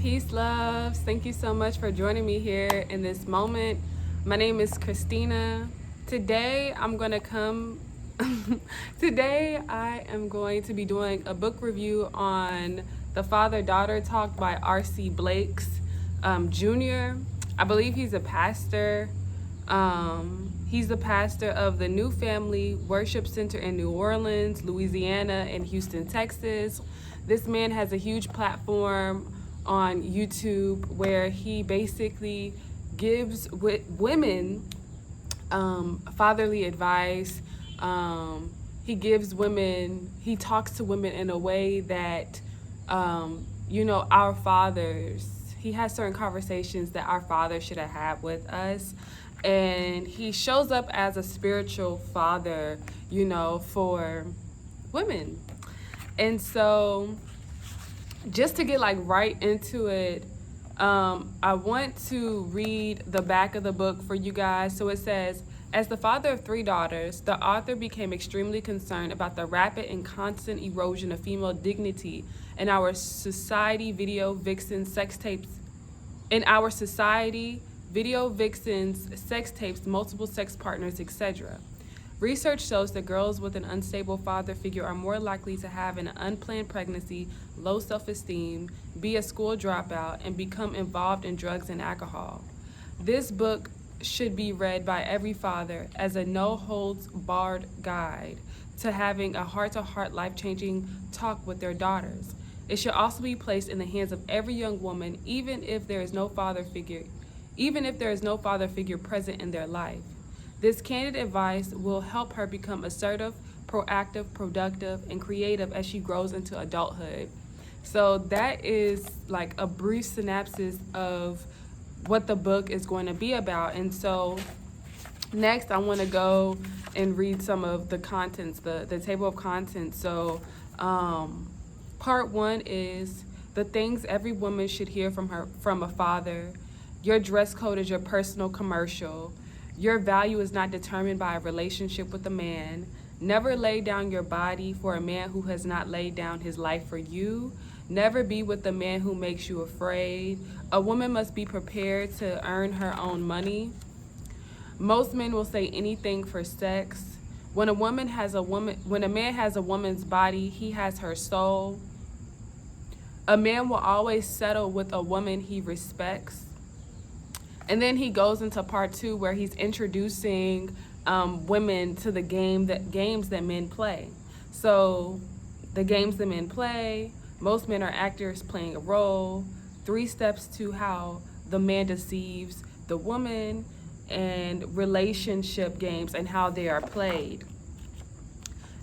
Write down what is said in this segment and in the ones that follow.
Peace, loves. Thank you so much for joining me here in this moment. My name is Christina. Today I'm going to come. Today I am going to be doing a book review on The Father Daughter Talk by R.C. Blakes Jr. I believe he's a pastor. He's the pastor of the New Family Worship Center in New Orleans, Louisiana, and Houston, Texas. This man has a huge platform on YouTube where he basically gives women fatherly advice. He talks to women in a way that, our fathers, he has certain conversations that our fathers should have had with us. And he shows up as a spiritual father, for women. And so just to get right into it, I want to read the back of the book for you guys. So it says, as the father of 3 daughters, the author became extremely concerned about the rapid and constant erosion of female dignity in our society. Video vixens, sex tapes, multiple sex partners, etc. Research shows that girls with an unstable father figure are more likely to have an unplanned pregnancy, low self-esteem, be a school dropout, and become involved in drugs and alcohol. This book should be read by every father as a no-holds-barred guide to having a heart-to-heart, life-changing talk with their daughters. It should also be placed in the hands of every young woman, even if there is no father figure present in their life. This candid advice will help her become assertive, proactive, productive, and creative as she grows into adulthood. So that is like a brief synopsis of what the book is going to be about. And so next I want to go and read some of the contents, the table of contents. So part 1 is the things every woman should hear from a father. Your dress code is your personal commercial. Your value is not determined by a relationship with a man. Never lay down your body for a man who has not laid down his life for you. Never be with a man who makes you afraid. A woman must be prepared to earn her own money. Most men will say anything for sex. When a man has a woman's body, he has her soul. A man will always settle with a woman he respects. And then he goes into part 2 where he's introducing women to the games that men play. So the games that men play, most men are actors playing a role. 3 steps to how the man deceives the woman, and relationship games and how they are played.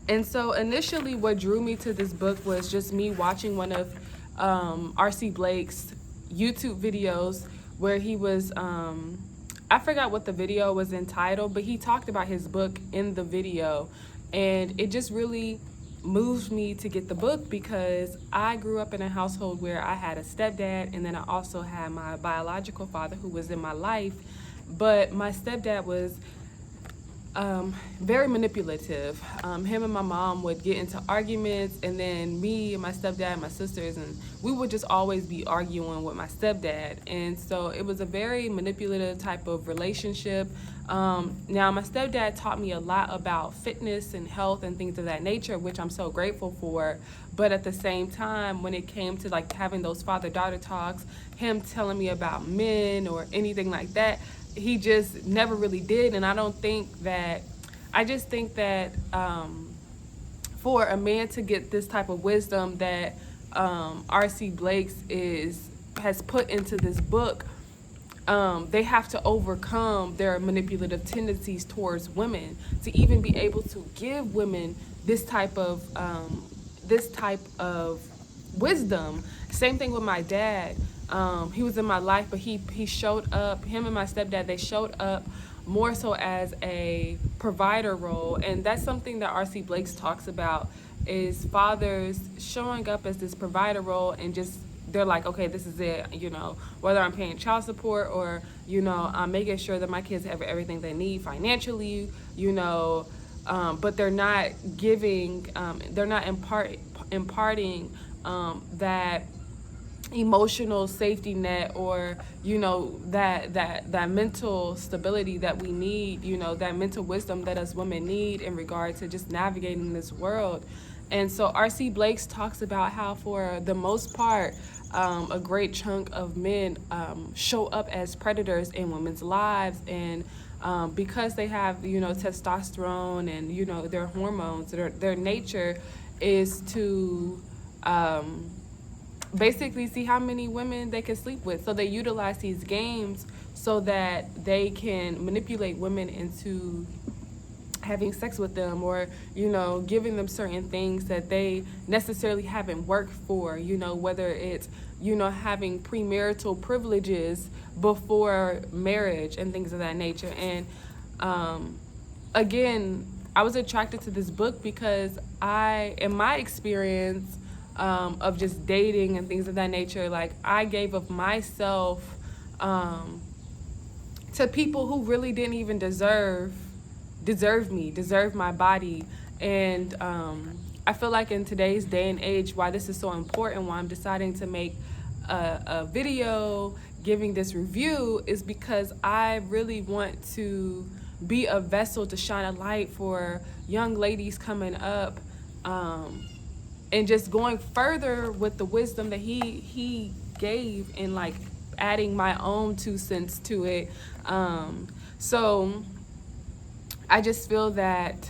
And so initially what drew me to this book was just me watching one of R.C. Blake's YouTube videos where he was, I forgot what the video was entitled, but he talked about his book in the video. And it just really moved me to get the book because I grew up in a household where I had a stepdad, and then I also had my biological father who was in my life. But my stepdad was very manipulative. Him and my mom would get into arguments, and then me and my stepdad and my sisters, and we would just always be arguing with my stepdad. And so it was a very manipulative type of relationship. Now my stepdad taught me a lot about fitness and health and things of that nature, which I'm so grateful for. But at the same time, when it came to having those father-daughter talks, him telling me about men or anything like that, he just never really did. And I just think that for a man to get this type of wisdom that R.C. Blakes has put into this book, they have to overcome their manipulative tendencies towards women to even be able to give women this type of wisdom. Same thing with my dad. He was in my life, but he showed up, him and my stepdad, they showed up more so as a provider role. And that's something that R.C. Blakes talks about, is fathers showing up as this provider role, and just, they're like, okay, this is it, whether I'm paying child support or, I'm making sure that my kids have everything they need financially, but they're not giving, they're not imparting that emotional safety net, or that mental stability that we need, that mental wisdom that us women need in regard to just navigating this world. And so R.C. Blakes talks about how for the most part, a great chunk of men show up as predators in women's lives, and because they have testosterone and their hormones, their nature is to basically see how many women they can sleep with. So they utilize these games so that they can manipulate women into having sex with them, or giving them certain things that they necessarily haven't worked for, whether it's having premarital privileges before marriage and things of that nature. And again, I was attracted to this book because in my experience of just dating and things of that nature, like I gave of myself to people who really didn't even deserve my body. And I feel like in today's day and age, why this is so important, why I'm deciding to make a video giving this review, is because I really want to be a vessel to shine a light for young ladies coming up, and just going further with the wisdom that he gave, and like adding my own 2 cents to it. So I just feel that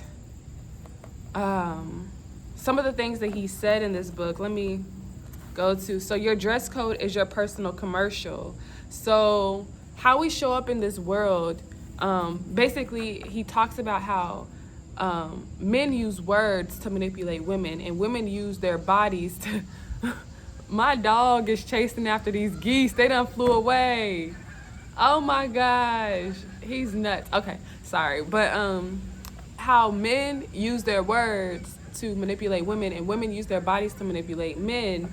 some of the things that he said in this book, let me go to. So your dress code is your personal commercial. So how we show up in this world, basically he talks about how men use words to manipulate women, and women use their bodies to my dog is chasing after these geese. They done flew away. Oh my gosh, he's nuts. Okay, sorry. But how men use their words to manipulate women, and women use their bodies to manipulate men.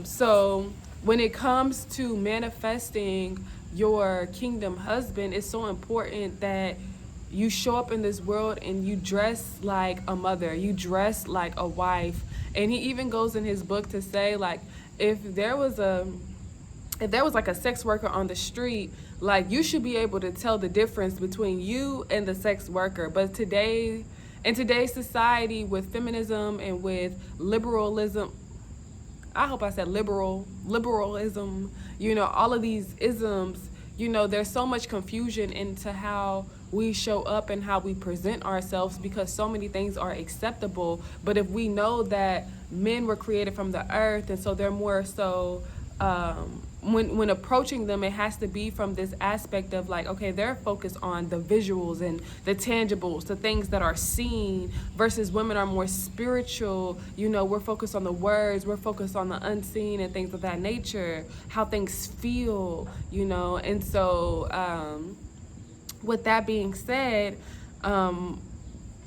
So when it comes to manifesting your kingdom husband, it's so important that you show up in this world and you dress like a mother, you dress like a wife. And he even goes in his book to say, like, if there was like a sex worker on the street, like, you should be able to tell the difference between you and the sex worker. But in today's society, with feminism and with liberalism, I hope I said liberalism, all of these isms, there's so much confusion into how we show up and how we present ourselves, because so many things are acceptable. But if we know that men were created from the earth, and so they're more so, when approaching them, it has to be from this aspect of like, okay, they're focused on the visuals and the tangibles, the things that are seen, versus women are more spiritual. We're focused on the words, we're focused on the unseen and things of that nature, how things feel, And so with that being said,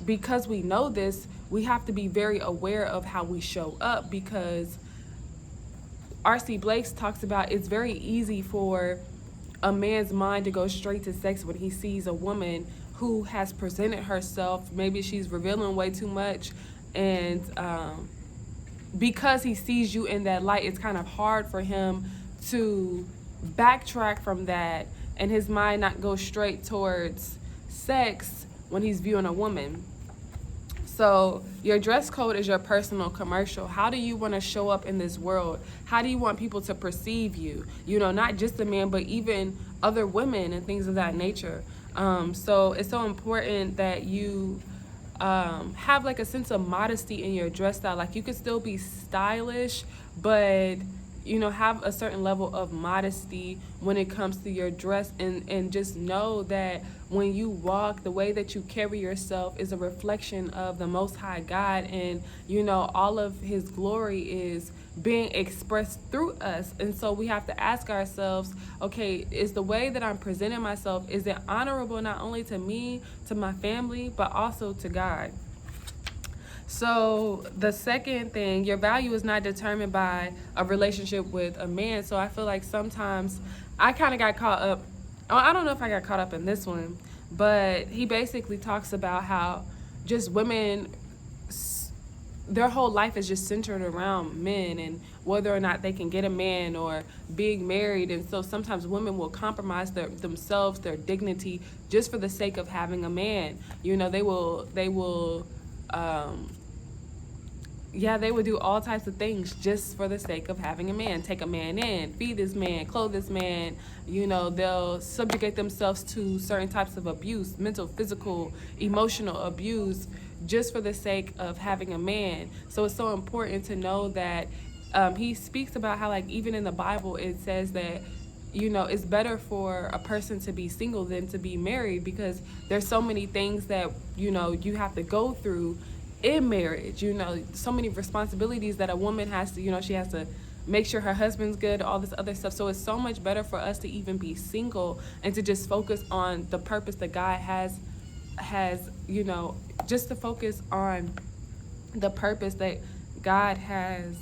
because we know this, we have to be very aware of how we show up, because R.C. Blakes talks about it's very easy for a man's mind to go straight to sex when he sees a woman who has presented herself. Maybe she's revealing way too much, and because he sees you in that light, it's kind of hard for him to backtrack from that and his mind not go straight towards sex when he's viewing a woman. So your dress code is your personal commercial. How do you want to show up in this world? How do you want people to perceive you? Not just the man, but even other women and things of that nature. So it's so important that you have like a sense of modesty in your dress style. Like, you could still be stylish, but have a certain level of modesty when it comes to your dress, and just know that when you walk, the way that you carry yourself is a reflection of the Most High God, and all of his glory is being expressed through us. And so we have to ask ourselves, okay, is the way that I'm presenting myself, is it honorable not only to me, to my family, but also to God? So the second thing, your value is not determined by a relationship with a man. So I feel like sometimes I kind of got caught up. I don't know if I got caught up in this one, but he basically talks about how just women, their whole life is just centered around men and whether or not they can get a man or being married. And so sometimes women will compromise themselves, their dignity, just for the sake of having a man. You know, they will they would do all types of things just for the sake of having a man. Take a man in, feed this man, clothe this man. You know, they'll subjugate themselves to certain types of abuse, mental, physical, emotional abuse, just for the sake of having a man. So it's so important to know that he speaks about how, like, even in the Bible, it says that, you know, it's better for a person to be single than to be married, because there's so many things that, you know, you have to go through in marriage. You know, so many responsibilities that a woman has to, you know, she has to make sure her husband's good, all this other stuff. So it's so much better for us to even be single and to just focus on the purpose that God has, you know, just to focus on the purpose that God has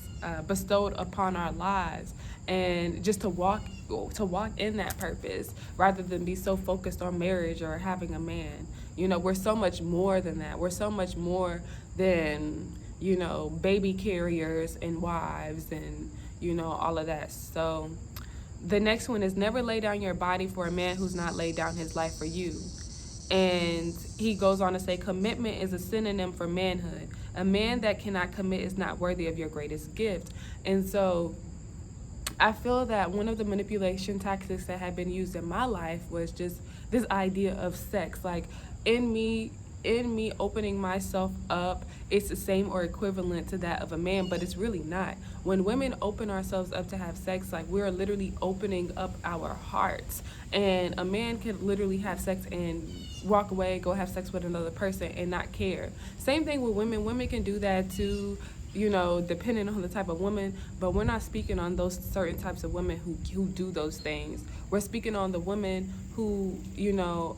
bestowed upon our lives, and just to walk in that purpose rather than be so focused on marriage or having a man. You know, we're so much more than that. We're so much more than, you know, baby carriers and wives and, you know, all of that. So the next one is never lay down your body for a man who's not laid down his life for you. And he goes on to say, commitment is a synonym for manhood. A man that cannot commit is not worthy of your greatest gift. And so I feel that one of the manipulation tactics that had been used in my life was just this idea of sex. Like, in me opening myself up, it's the same or equivalent to that of a man, but it's really not. When women open ourselves up to have sex, like, we're literally opening up our hearts. And a man can literally have sex and walk away, go have sex with another person and not care. Same thing with women. Women can do that too, you know, depending on the type of woman, but we're not speaking on those certain types of women who do those things. We're speaking on the woman who, you know,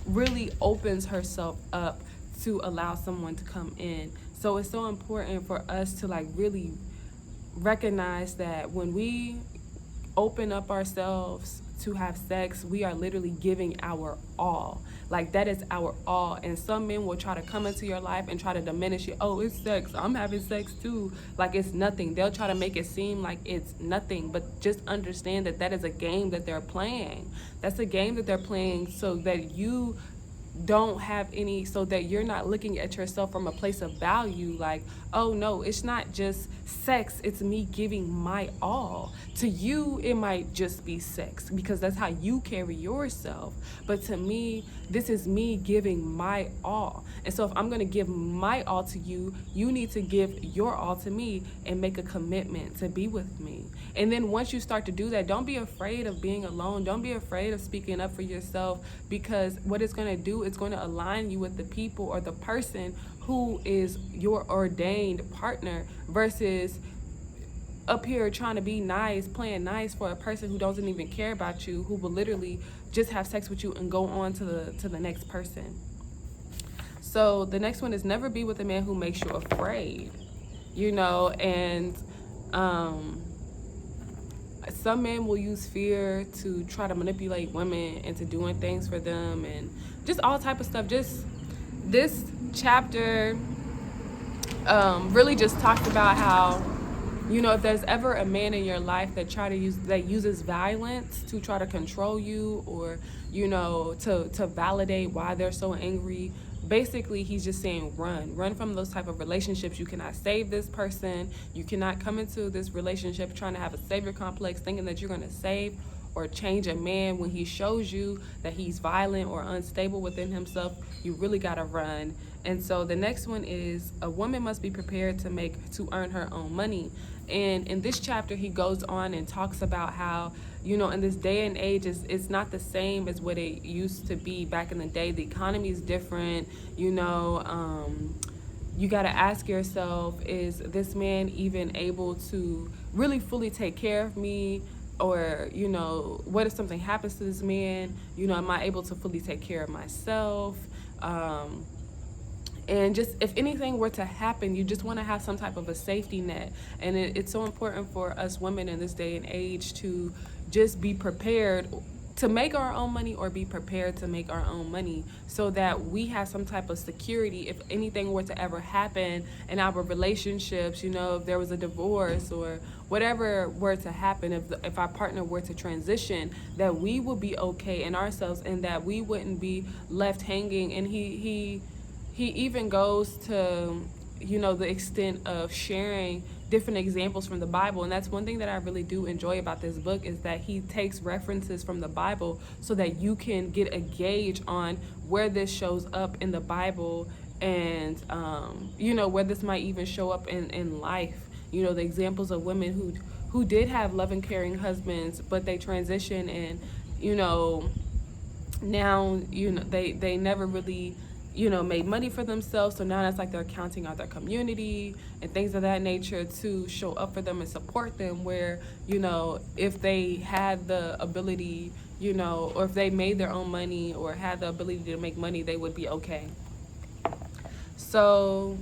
really opens herself up to allow someone to come in. So it's so important for us to, like, really recognize that when we open up ourselves to have sex, we are literally giving our all. Like, that is our all. And some men will try to come into your life and try to diminish it. Oh, it's sex, I'm having sex too. Like, it's nothing. They'll try to make it seem like it's nothing, but just understand that that is a game that they're playing. That's a game that they're playing so that you don't have any, so that you're not looking at yourself from a place of value, like, oh no, it's not just sex, it's me giving my all. To you, it might just be sex because that's how you carry yourself, but to me, this is me giving my all. And so if I'm going to give my all to you, you need to give your all to me and make a commitment to be with me. And then once you start to do that, don't be afraid of being alone. Don't be afraid of speaking up for yourself, because what it's going to do, it's going to align you with the people or the person who is your ordained partner, versus up here trying to be nice, playing nice for a person who doesn't even care about you, who will literally just have sex with you and go on to the next person. So the next one is never be with a man who makes you afraid, you know. And some men will use fear to try to manipulate women into doing things for them and just all type of stuff. Just this chapter really just talks about how, you know, if there's ever a man in your life that uses violence to try to control you, or, you know, to validate why they're so angry, basically he's just saying run from those type of relationships. You cannot save this person. You cannot come into this relationship trying to have a savior complex, thinking that you're going to save or change a man when he shows you that he's violent or unstable within himself. You really got to run. And so the next one is a woman must be prepared to earn her own money. And in this chapter, he goes on and talks about how, you know, in this day and age, it's not the same as what it used to be back in the day. The economy is different, you know. You got to ask yourself, is this man even able to really fully take care of me? Or, you know, what if something happens to this man? You know, am I able to fully take care of myself? And just, if anything were to happen, you just want to have some type of a safety net. And it's so important for us women in this day and age to just be prepared to make our own money or be prepared to make our own money, so that we have some type of security if anything were to ever happen in our relationships. If there was a divorce or whatever were to happen, if our partner were to transition, that we would be okay in ourselves and that we wouldn't be left hanging. And he even goes to the extent of sharing different examples from the Bible. And that's one thing that I really do enjoy about this book, is that he takes references from the Bible so that you can get a gauge on where this shows up in the Bible, and where this might even show up in life. The examples of women who did have loving, caring husbands, but they transition, and now they never really made money for themselves. So now that's like they're counting out their community and things of that nature to show up for them and support them, where if they had the ability, or if they made their own money or had the ability to make money, they would be okay. So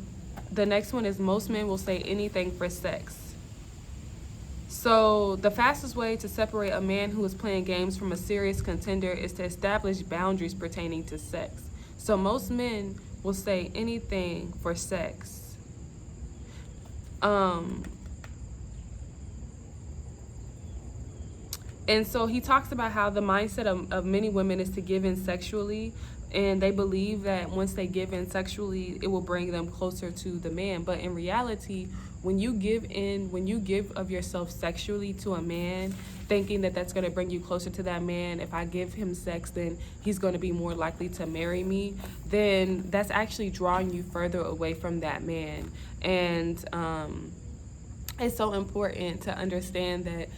the next one is, most men will say anything for sex. So the fastest way to separate a man who is playing games from a serious contender is to establish boundaries pertaining to sex. So most men will say anything for sex. And so he talks about how the mindset of many women is to give in sexually, and they believe that once they give in sexually, it will bring them closer to the man. But in reality, when you give of yourself sexually to a man, thinking that that's going to bring you closer to that man, if I give him sex, then he's going to be more likely to marry me, then that's actually drawing you further away from that man. And it's so important to understand that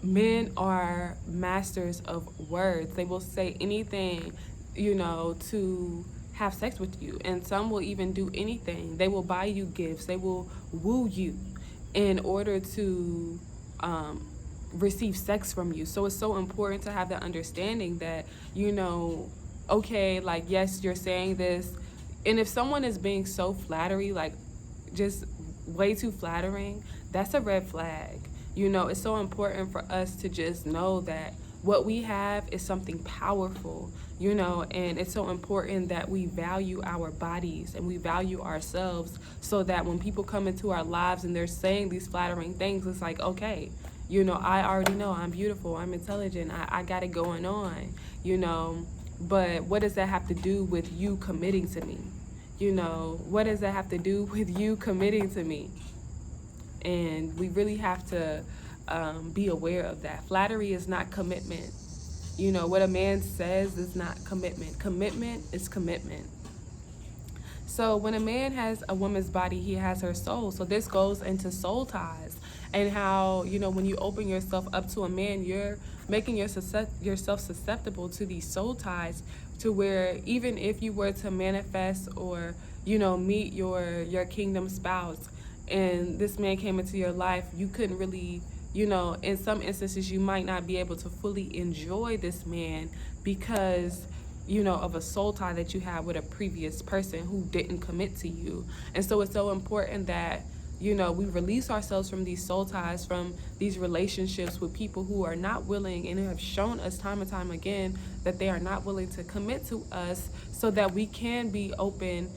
men are masters of words. They will say anything, to have sex with you. And some will even do anything. They will buy you gifts. They will woo you in order to receive sex from you. So it's so important to have that understanding that, okay, like, yes, you're saying this. And if someone is being so flattery, like just way too flattering, that's a red flag. It's so important for us to just know that what we have is something powerful, and it's so important that we value our bodies and we value ourselves, so that when people come into our lives and they're saying these flattering things, it's like, okay, I already know I'm beautiful, I'm intelligent, I got it going on, but what does that have to do with you committing to me? What does that have to do with you committing to me? And we really have to be aware of that. Flattery is not commitment. What a man says is not commitment. Commitment is commitment. So when a man has a woman's body, he has her soul. So this goes into soul ties, and how, when you open yourself up to a man, you're making yourself susceptible to these soul ties, to where even if you were to manifest or, meet your kingdom spouse, and this man came into your life, you couldn't really, in some instances, you might not be able to fully enjoy this man because, of a soul tie that you have with a previous person who didn't commit to you. And so it's so important that, we release ourselves from these soul ties, from these relationships with people who are not willing and have shown us time and time again that they are not willing to commit to us, so that we can be open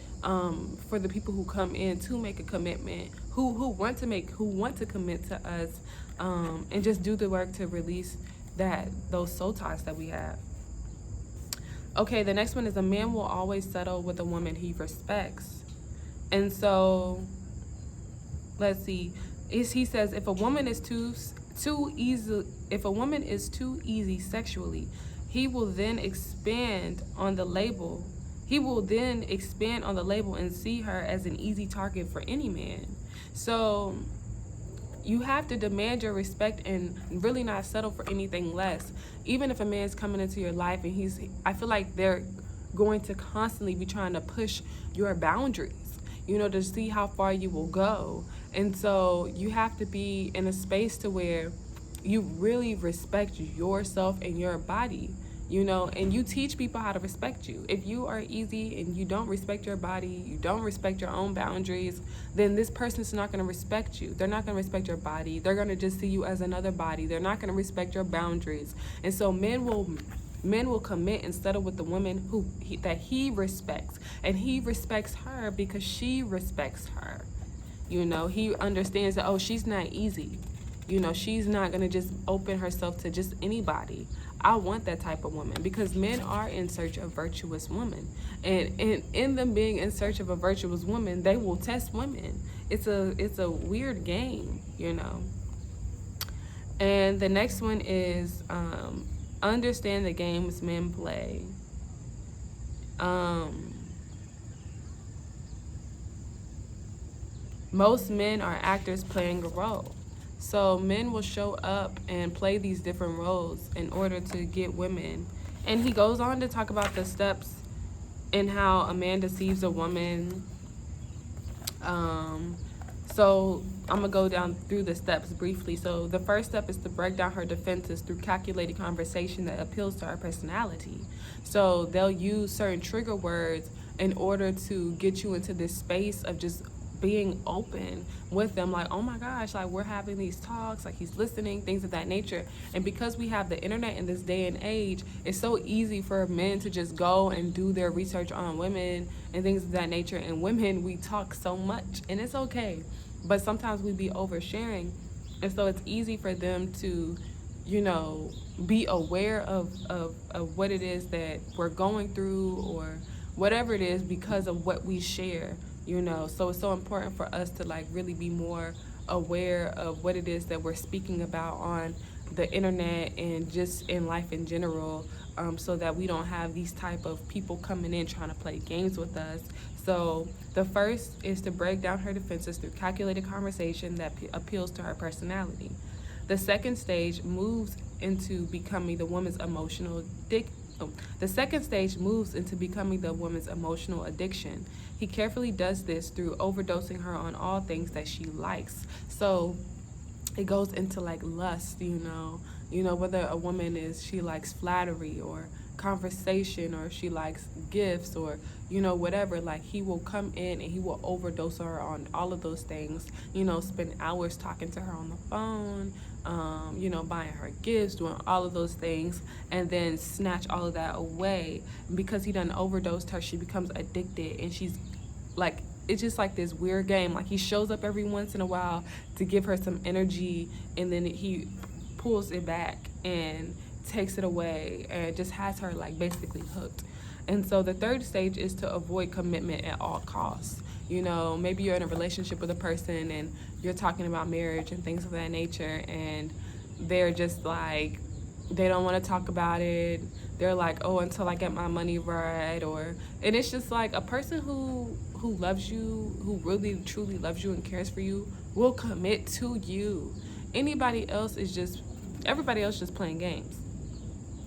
for the people who come in to make a commitment, who want to commit to us, and just do the work to release those soul ties that we have. Okay, the next one is, a man will always settle with a woman he respects. And so, let's see. He says, if a woman is too easy sexually, he will then expand on the label. And see her as an easy target for any man. So you have to demand your respect and really not settle for anything less. Even if a man's coming into your life and I feel like they're going to constantly be trying to push your boundaries, to see how far you will go. And so you have to be in a space to where you really respect yourself and your body. and you teach people how to respect you. If you are easy and you don't respect your body, you don't respect your own boundaries, then this person's not going to respect you. They're not going to respect your body. They're going to just see you as another body. They're not going to respect your boundaries. And so men will commit instead of with the woman that he respects, and he respects her because she respects her. He understands that, oh, she's not easy. She's not going to just open herself to just anybody. I want that type of woman, because men are in search of virtuous women. And in them being in search of a virtuous woman, they will test women. It's a weird game. And the next one is understand the games men play. Most men are actors playing a role. So men will show up and play these different roles in order to get women. And he goes on to talk about the steps and how a man deceives a woman. So I'm going to go down through the steps briefly. So the first step is to break down her defenses through calculated conversation that appeals to her personality. So they'll use certain trigger words in order to get you into this space of just being open with them, like, oh my gosh, like, we're having these talks, like, he's listening, things of that nature. And because we have the internet in this day and age, it's so easy for men to just go and do their research on women and things of that nature. And women, we talk so much, and it's okay, but sometimes we be oversharing. And so it's easy for them to be aware of what it is that we're going through or whatever it is because of what we share. So it's so important for us to really be more aware of what it is that we're speaking about on the internet and just in life in general, so that we don't have these type of people coming in trying to play games with us. So the first is to break down her defenses through calculated conversation that appeals to her personality. The second stage moves into becoming the woman's emotional addiction. He carefully does this through overdosing her on all things that she likes. So it goes into lust, whether a woman she likes flattery or conversation, or she likes gifts, or whatever. He will come in and he will overdose her on all of those things, spend hours talking to her on the phone, buying her gifts, doing all of those things, and then snatch all of that away. Because he done overdosed her, she becomes addicted, and she's it's just this weird game. He shows up every once in a while to give her some energy, and then he pulls it back and takes it away and just has her basically hooked. And so the third stage is to avoid commitment at all costs. Maybe you're in a relationship with a person and you're talking about marriage and things of that nature, and they're just they don't want to talk about it. They're oh, until I get my money right. And it's just a person who loves you, who really truly loves you and cares for you, will commit to you. Everybody else just playing games.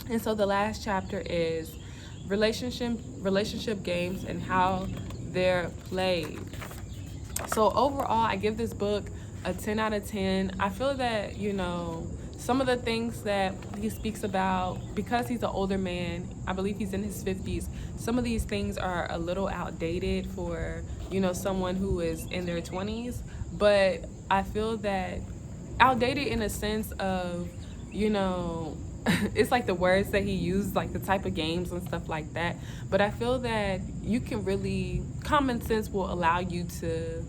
And so the last chapter is relationship games and how they're played. So overall, I give this book a 10 out of 10. I feel that, some of the things that he speaks about, because he's an older man, I believe he's in his 50s, some of these things are a little outdated for, someone who is in their 20s. But I feel that outdated in a sense of, it's the words that he used, the type of games and stuff like that. But I feel that you can really, common sense will allow you to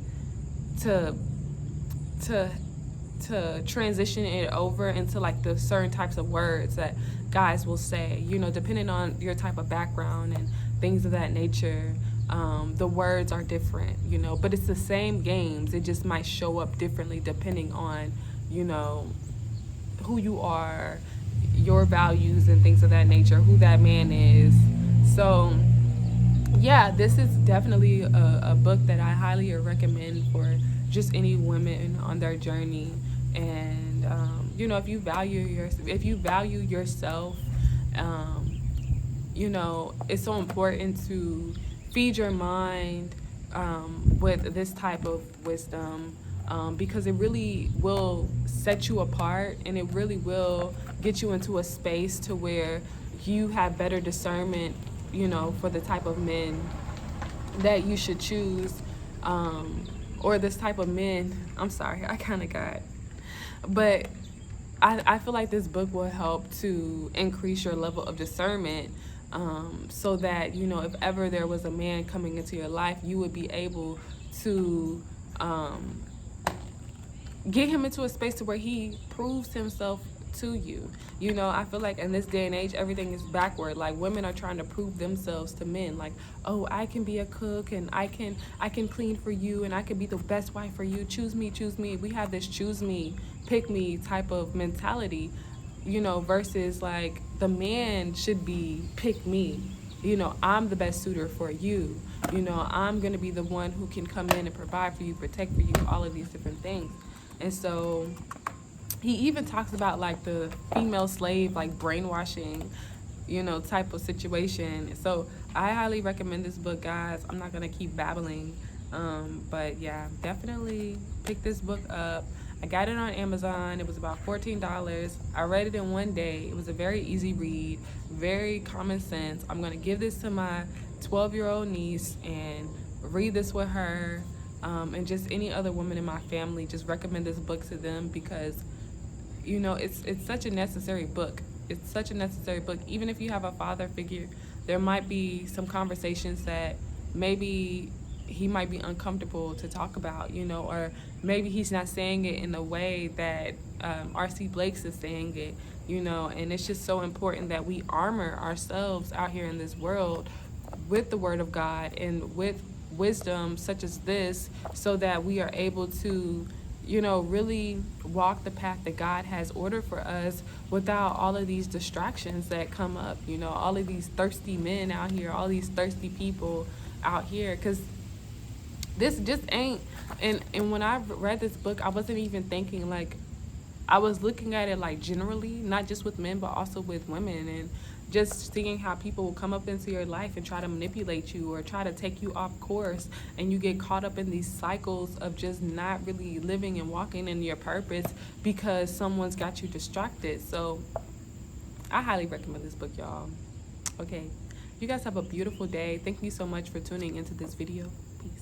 transition it over into the certain types of words that guys will say, depending on your type of background and things of that nature. The words are different, but it's the same games. It just might show up differently depending on, who you are, your values and things of that nature, who that man is. So yeah, this is definitely a book that I highly recommend for just any women on their journey. And if you value yourself, it's so important to feed your mind with this type of wisdom, because it really will set you apart, and it really will get you into a space to where you have better discernment, for the type of men that you should choose, or this type of men. I'm sorry, I kind of got, but I feel like this book will help to increase your level of discernment, so that, if ever there was a man coming into your life, you would be able to get him into a space to where he proves himself to you. I feel like in this day and age, everything is backward. Like, women are trying to prove themselves to men. Like, oh, I can be a cook, and I can clean for you, and I can be the best wife for you. Choose me, choose me. We have this choose me, pick me type of mentality, versus like the man should be pick me. I'm the best suitor for you. I'm going to be the one who can come in and provide for you, protect for you, all of these different things. And so he even talks about like the female slave, like brainwashing, type of situation. So I highly recommend this book, guys. I'm not gonna keep babbling, but yeah, definitely pick this book up. I got it on Amazon. It was about $14. I read it in one day. It was a very easy read, very common sense. I'm gonna give this to my 12-year-old niece and read this with her, and just any other woman in my family. Just recommend this book to them because it's such a necessary book. It's such a necessary book. Even if you have a father figure, there might be some conversations that maybe he might be uncomfortable to talk about, or maybe he's not saying it in the way that R.C. Blakes is saying it, and it's just so important that we armor ourselves out here in this world with the Word of God and with wisdom such as this, so that we are able to really walk the path that God has ordered for us without all of these distractions that come up, all of these thirsty men out here, all these thirsty people out here. Because this just ain't, and when I read this book, I wasn't even thinking like, I was looking at it like generally, not just with men, but also with women, and just seeing how people will come up into your life and try to manipulate you or try to take you off course, and you get caught up in these cycles of just not really living and walking in your purpose because someone's got you distracted. So I highly recommend this book, y'all. Okay, you guys have a beautiful day. Thank you so much for tuning into this video. Peace.